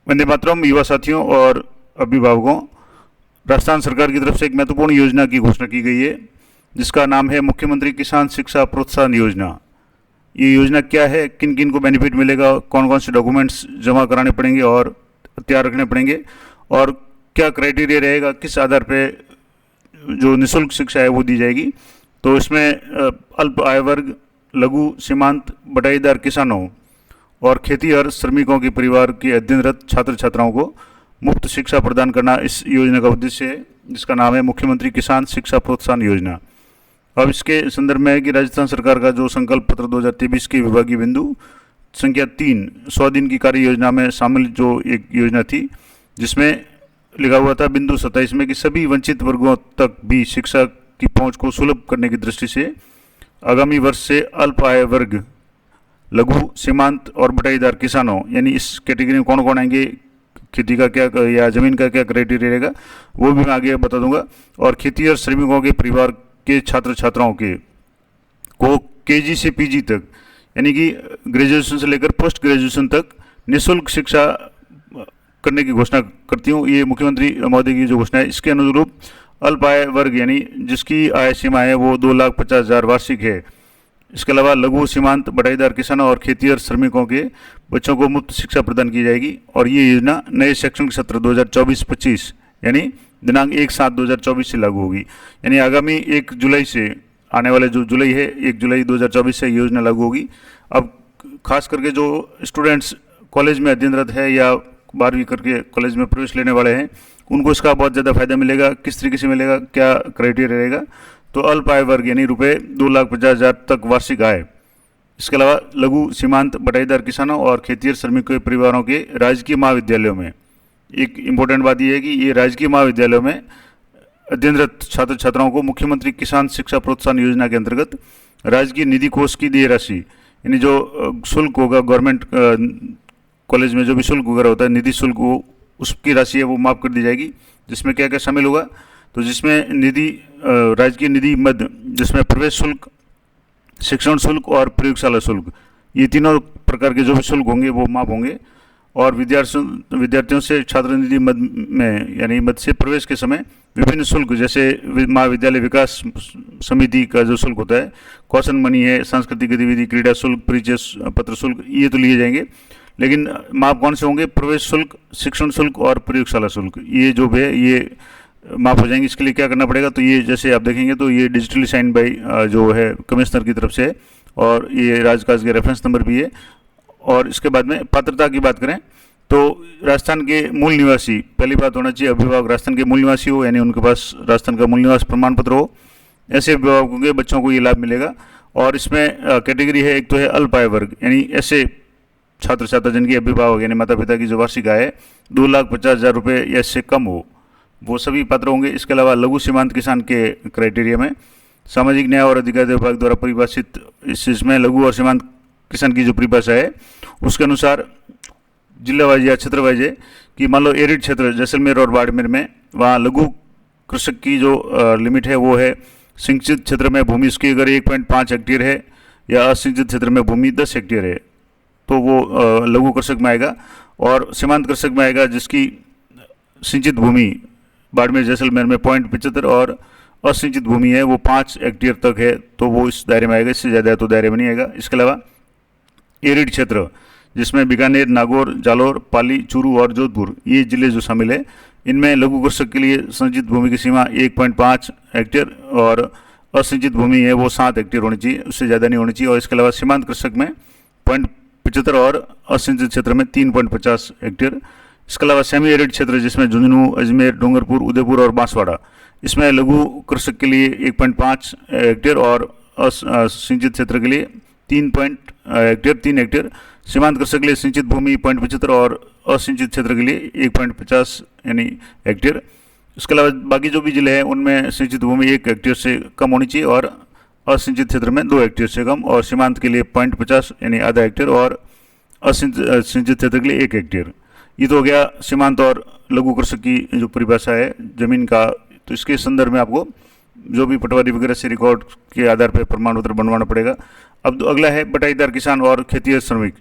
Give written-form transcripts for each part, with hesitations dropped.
वंदे मातरम। युवा साथियों और अभिभावकों, राजस्थान सरकार की तरफ से एक महत्वपूर्ण योजना की घोषणा की गई है जिसका नाम है मुख्यमंत्री किसान शिक्षा प्रोत्साहन योजना। ये योजना क्या है, किन किन को बेनिफिट मिलेगा, कौन कौन से डॉक्यूमेंट्स जमा कराने पड़ेंगे और तैयार रखने पड़ेंगे, और क्या क्राइटेरिया रहेगा, किस आधार पे जो निःशुल्क शिक्षा है वो दी जाएगी। तो इसमें अल्प आय वर्ग, लघु सीमांत बटाईदार किसानों और खेती और श्रमिकों के परिवार के अध्ययनरत छात्र छात्राओं को मुफ्त शिक्षा प्रदान करना इस योजना का उद्देश्य है, जिसका नाम है मुख्यमंत्री किसान शिक्षा प्रोत्साहन योजना। अब इसके संदर्भ में है कि राजस्थान सरकार का जो संकल्प पत्र 2023 के विभागीय बिंदु संख्या 3 100 दिन की कार्य योजना में शामिल जो एक योजना थी, जिसमें लिखा हुआ था बिंदु 27 में कि सभी वंचित वर्गों तक भी शिक्षा की पहुंच को सुलभ करने की दृष्टि से आगामी वर्ष से अल्प आय वर्ग, लघु सीमांत और बटाईदार किसानों, यानी इस कैटेगरी में कौन कौन आएंगे, खेती का क्या या ज़मीन का क्या क्राइटेरिया रहेगा वो भी मैं आगे बता दूंगा। और खेती और श्रमिकों के परिवार के छात्र छात्राओं के को केजी से पीजी तक, यानी कि ग्रेजुएशन से लेकर पोस्ट ग्रेजुएशन तक निःशुल्क शिक्षा करने की घोषणा करती हूँ। ये मुख्यमंत्री महोदय की जो घोषणा है, इसके अनुरूप अल्प आय वर्ग यानी जिसकी आय सीमा है वो 2,50,000 वार्षिक है। इसके अलावा लघु सीमांत बटाईदार किसानों और खेती और श्रमिकों के बच्चों को मुफ्त शिक्षा प्रदान की जाएगी। और ये योजना नए शैक्षणिक सत्र 2024-25 यानी दिनांक 1/7/2024 से लागू होगी। यानी आगामी 1 जुलाई से, आने वाले जो जुलाई है 1 जुलाई 2024 से योजना लागू होगी। अब खास करके जो स्टूडेंट्स कॉलेज में अध्ययनरत है या 12वीं करके कॉलेज में प्रवेश लेने वाले हैं, उनको इसका बहुत ज़्यादा फायदा मिलेगा। किस तरीके से मिलेगा, क्या क्राइटेरिया रहेगा, तो अल्प आय वर्ग यानी रुपये 2,50,000 तक वार्षिक आय। इसके अलावा लघु सीमांत बटाईदार किसानों और खेती और श्रमिकों के परिवारों के राजकीय महाविद्यालयों में, एक इम्पोर्टेंट बात यह है कि ये राजकीय महाविद्यालयों में अध्ययनरत छात्र छात्राओं को मुख्यमंत्री किसान शिक्षा प्रोत्साहन योजना के अंतर्गत राजकीय निधि कोष की देय राशि, यानी जो शुल्क होगा गवर्नमेंट कॉलेज में जो भी शुल्क वगैरह होता है, निधि शुल्क, वो उसकी राशि है वो माफ़ कर दी जाएगी। जिसमें क्या क्या शामिल होगा, तो जिसमें निधि राजकीय निधि मद, जिसमें प्रवेश शुल्क, शिक्षण शुल्क और प्रयोगशाला शुल्क, ये तीनों प्रकार के जो भी शुल्क होंगे वो माफ होंगे। और विद्यार्थियों से छात्र निधि मद में, यानी मद से प्रवेश के समय विभिन्न शुल्क, जैसे महाविद्यालय विकास समिति का जो शुल्क होता है, कौशन मनी है, सांस्कृतिक गतिविधि, क्रीड़ा शुल्क, परिचय पत्र शुल्क, ये तो लिए जाएंगे। लेकिन माफ कौन से होंगे, प्रवेश शुल्क, शिक्षण शुल्क और प्रयोगशाला शुल्क, ये जो भी है ये माफ हो जाएंगे। इसके लिए क्या करना पड़ेगा, तो ये जैसे आप देखेंगे तो ये डिजिटली साइन बाई जो है कमिश्नर की तरफ से है, और ये राजकाज के रेफरेंस नंबर भी है। और इसके बाद में पात्रता की बात करें तो राजस्थान के मूल निवासी, पहली बात होना चाहिए अभिभावक राजस्थान के मूल निवासी हो, यानी उनके पास राजस्थान का मूल निवास प्रमाण पत्र हो। ऐसे अभिभावकों के बच्चों को ये लाभ मिलेगा। और इसमें कैटेगरी है, एक तो है अल्प आय वर्ग, यानी ऐसे छात्र छात्रा जिनके अभिभावक यानी माता पिता की जो वार्षिक आय है 2,50,000 रुपये या इससे कम हो, वो सभी पात्र होंगे। इसके अलावा लघु सीमांत किसान के क्राइटेरिया में सामाजिक न्याय और अधिकारिता विभाग द्वारा परिभाषित इसमें लघु और सीमांत किसान की जो परिभाषा है उसके अनुसार जिला वाइज या क्षेत्र वाइज है कि मान लो एरिड क्षेत्र जैसलमेर और बाड़मेर में, वहाँ लघु कृषक की जो लिमिट है वो है, सिंचित क्षेत्र में भूमि उसकी अगर 1.5 हेक्टेयर है या असिंचित क्षेत्र में भूमि 10 हेक्टेयर है तो वो लघु कृषक में आएगा। और सीमांत कृषक में आएगा जिसकी सिंचित भूमि बाड़मेर जैसलमेर में 0.75 और असिंचित भूमि है वो 5 हेक्टेयर तक है, तो वो इस दायरे में आएगा, इससे ज़्यादा है तो दायरे में नहीं आएगा। इसके अलावा एरिड क्षेत्र जिसमें बीकानेर, नागौर, जालौर, पाली, चूरू और जोधपुर, ये जिले जो शामिल है, इनमें लघु कृषक के लिए संचित भूमि की सीमा 1.5 हेक्टेयर और असिंचित भूमि है वो 7 हेक्टेयर होनी चाहिए, उससे ज़्यादा नहीं होनी चाहिए। और इसके अलावा सीमांत कृषक में 0.75 और असिंचित क्षेत्र में 3.50 हेक्टेयर। इसके अलावा सेमी एरिड क्षेत्र जिसमें झुंझुनू, अजमेर, डूंगरपुर, उदयपुर और बांसवाड़ा, इसमें लघु कृषक के लिए 1.5 हेक्टेयर और असिंचित क्षेत्र के लिए 3 हेक्टेयर। सीमांत कृषक के लिए सिंचित भूमि 0.75 और असिंचित क्षेत्र के लिए 1.50 यानी हेक्टेयर। इसके अलावा बाकी जो भी जिले हैं उनमें सिंचित भूमि 1 हेक्टेयर से कम होनी चाहिए और असिंचित क्षेत्र में 2 हेक्टेयर से कम, और सीमांत के लिए 0.50 यानी आधा हेक्टेयर और असिंचित क्षेत्र के लिए 1 हेक्टेयर। ये तो हो गया सीमांत और लघु कृषक की जो परिभाषा है जमीन का। तो इसके संदर्भ में आपको जो भी पटवारी वगैरह से रिकॉर्ड के आधार पर प्रमाण पत्र बनवाना पड़ेगा। अब अगला है बटाईदार किसान और खेती और श्रमिक।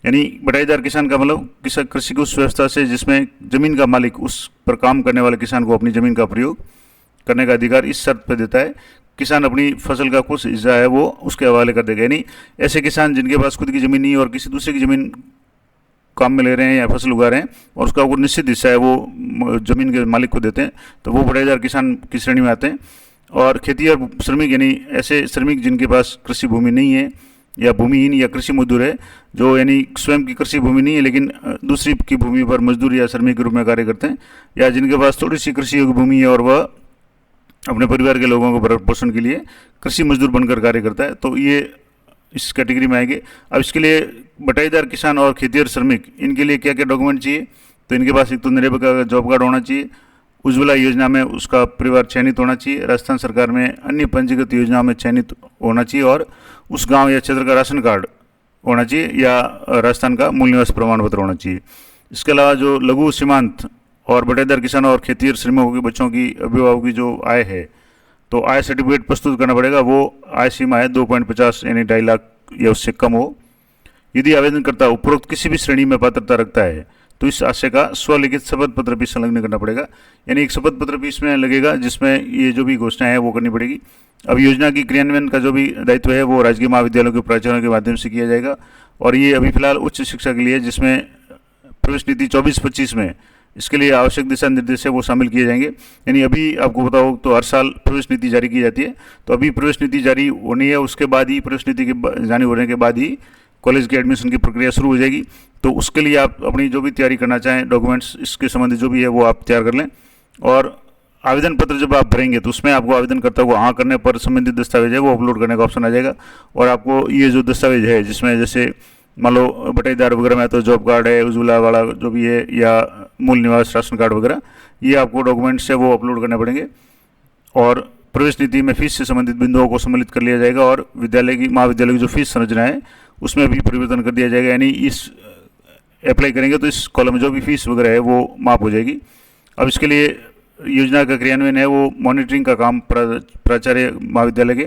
यानी बटाईदार किसान का मतलब कृषि की उस व्यवस्था से जिसमें जमीन का मालिक उस पर काम करने वाले किसान को अपनी जमीन का प्रयोग करने का अधिकार इस शर्त पर देता है, किसान अपनी फसल का कुछ हिस्सा है वो उसके हवाले कर देगा। यानी ऐसे किसान जिनके पास खुद की ज़मीन नहीं है और किसी दूसरे की ज़मीन काम में ले रहे हैं या फसल उगा रहे हैं और उसका वो निश्चित हिस्सा है वो ज़मीन के मालिक को देते हैं, तो वो बटाईदार किसान की श्रेणी में आते हैं। और खेती और श्रमिक यानी ऐसे श्रमिक जिनके पास कृषि भूमि नहीं है या भूमिहीन या कृषि मजदूर है, जो यानी स्वयं की कृषि भूमि नहीं है लेकिन दूसरी की भूमि पर मजदूर या श्रमिक के रूप में कार्य करते हैं, या जिनके पास थोड़ी सी कृषि योग्य भूमि है और वह अपने परिवार के लोगों को भरण पोषण के लिए कृषि मजदूर बनकर कार्य करता है, तो ये इस कैटेगरी में आएंगे। अब इसके लिए बटाईदार किसान और खेतिहर श्रमिक इनके लिए क्या क्या डॉक्यूमेंट चाहिए, तो इनके पास एक तो नरेगा का जॉब कार्ड होना चाहिए, उज्ज्वला योजना में उसका परिवार चयनित होना चाहिए, राजस्थान सरकार में अन्य पंजीकृत योजनाओं में चयनित होना चाहिए और उस गांव या क्षेत्र का राशन कार्ड होना चाहिए या राजस्थान का मूल निवास प्रमाण पत्र होना चाहिए। इसके अलावा जो लघु सीमांत और बटाईदार किसान और खेतिहर श्रमिकों के बच्चों की अभिभावकों की जो आय है, तो आय सर्टिफिकेट प्रस्तुत करना पड़ेगा। वो आय सीमा है 2.50 यानी 2.5 लाख या उससे कम हो। यदि आवेदनकर्ता उपरोक्त किसी भी श्रेणी में पात्रता रखता है तो इस आशय का स्वलिखित शपथ पत्र भी संलग्न करना पड़ेगा, यानी एक शपथ पत्र भी इसमें लगेगा जिसमें ये जो भी घोषणाएं है वो करनी पड़ेगी। अब योजना की क्रियान्वयन का जो भी दायित्व है वो राजकीय महाविद्यालयों के प्राचार्यों के माध्यम से किया जाएगा और ये अभी फिलहाल उच्च शिक्षा के लिए जिसमें प्रवेश नीति 24-25 में इसके लिए आवश्यक दिशा निर्देश है वो शामिल किए जाएंगे। यानी अभी आपको पता हो तो हर साल प्रवेश नीति जारी की जाती है, तो अभी प्रवेश नीति जारी होनी है, उसके बाद ही प्रवेश नीति के जारी होने के बाद ही कॉलेज के एडमिशन की प्रक्रिया शुरू हो जाएगी। तो उसके लिए आप अपनी जो भी तैयारी करना चाहें डॉक्यूमेंट्स इसके संबंधित जो भी है वो आप तैयार कर लें। और आवेदन पत्र जब आप भरेंगे तो उसमें आपको आवेदनकर्ता को हाँ करने पर संबंधित दस्तावेज है वो अपलोड करने का ऑप्शन आ जाएगा और आपको ये जो दस्तावेज है जिसमें जैसे मान लो बटाईदार वगैरह में तो जॉब कार्ड है, उज्ज्वला वाला जो भी है या मूल निवास राशन कार्ड वगैरह, ये आपको डॉक्यूमेंट्स है वो अपलोड करने पड़ेंगे। और प्रवेश नीति में फीस से संबंधित बिंदुओं को सम्मिलित कर लिया जाएगा और महाविद्यालय की जो फीस संरचना है उसमें भी परिवर्तन कर दिया जाएगा, यानी इस अप्लाई करेंगे तो इस कॉलम में जो भी फीस वगैरह है वो माफ हो जाएगी। अब इसके लिए योजना का क्रियान्वयन है वो मॉनिटरिंग का काम प्राचार्य महाविद्यालय के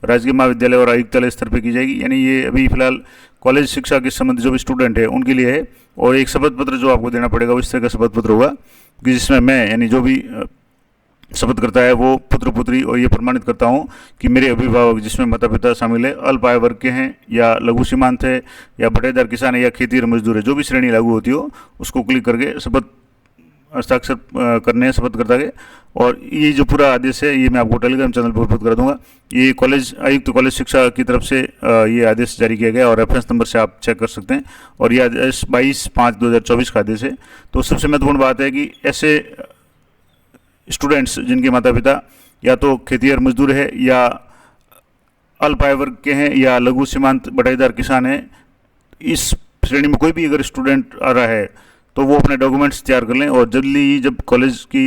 राजकीय महाविद्यालय और आयुक्तालय स्तर पर की जाएगी, यानी ये अभी फिलहाल कॉलेज शिक्षा के संबंधित जो भी स्टूडेंट है उनके लिए है। और एक शपथ पत्र जो आपको देना पड़ेगा वो इस तरह का शपथ पत्र होगा कि जिसमें मैं यानी जो भी शपथ करता है वो पुत्र पुत्री और ये प्रमाणित करता हूँ कि मेरे अभिभावक जिसमें माता पिता शामिल है अल्प आय वर्ग के हैं या लघु सीमांत है या बटाईदार किसान है या खेतिहर मजदूर है, जो भी श्रेणी लागू होती हो उसको क्लिक करके शपथ हस्ताक्षर करने हैं शपथकर्ता के। और ये जो पूरा आदेश है ये मैं आपको टेलीग्राम चैनल पर उपलब्ध करा दूंगा। ये कॉलेज आयुक्त कॉलेज शिक्षा की तरफ से ये आदेश जारी किया गया और रेफरेंस नंबर से आप चेक कर सकते हैं और ये आदेश 22/5/2024 का आदेश है। तो सबसे महत्वपूर्ण बात है कि ऐसे स्टूडेंट्स जिनके माता पिता या तो खेतिहर मजदूर है या अल्प आय वर्ग के हैं या लघु सीमांत बटाईदार किसान है, इस श्रेणी में कोई भी अगर स्टूडेंट आ रहा है तो वो अपने डॉक्यूमेंट्स तैयार कर लें और जल्दी ही जब कॉलेज की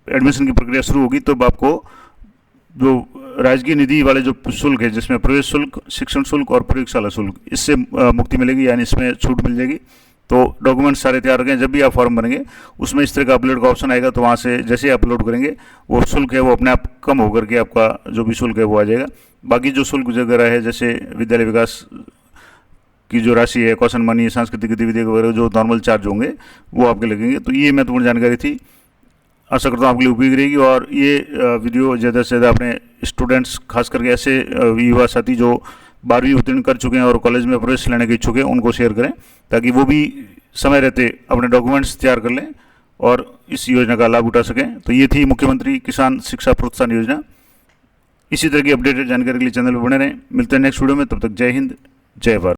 एडमिशन की प्रक्रिया शुरू होगी तो आपको जो राजकीय निधि वाले जो शुल्क है जिसमें प्रवेश शुल्क, शिक्षण शुल्क और प्रयोगशाला शुल्क, इससे मुक्ति मिलेगी यानी इसमें छूट मिल जाएगी। तो डॉक्यूमेंट्स सारे तैयार रखें, जब भी आप फॉर्म भरेंगे उसमें इस तरह का अपलोड का ऑप्शन आएगा तो वहाँ से जैसे ही अपलोड करेंगे वो शुल्क है वो अपने आप कम होकर के आपका जो भी शुल्क है वो आ जाएगा। बाकी जो शुल्क वगैरह है जैसे विद्यालय विकास की जो राशि है, कौशन मनी, सांस्कृतिक गतिविधि वगैरह जो नॉर्मल चार्ज होंगे वो आपके लगेंगे। तो ये महत्वपूर्ण जानकारी थी, आशा करता हूँ आपके लिए उपयोगी रहेगी। और ये वीडियो ज़्यादा से ज़्यादा अपने स्टूडेंट्स खास करके ऐसे युवा साथी जो 12वीं उत्तीर्ण कर चुके हैं और कॉलेज में प्रवेश लेने के इच्छुक हैं उनको शेयर करें ताकि वो भी समय रहते अपने डॉक्यूमेंट्स तैयार कर लें और इस योजना का लाभ उठा सकें। तो ये थी मुख्यमंत्री किसान शिक्षा प्रोत्साहन योजना। इसी तरह की अपडेटेड जानकारी के लिए चैनल पर बने रहें। मिलते हैं नेक्स्ट वीडियो में, तब तक जय हिंद, जय भारत।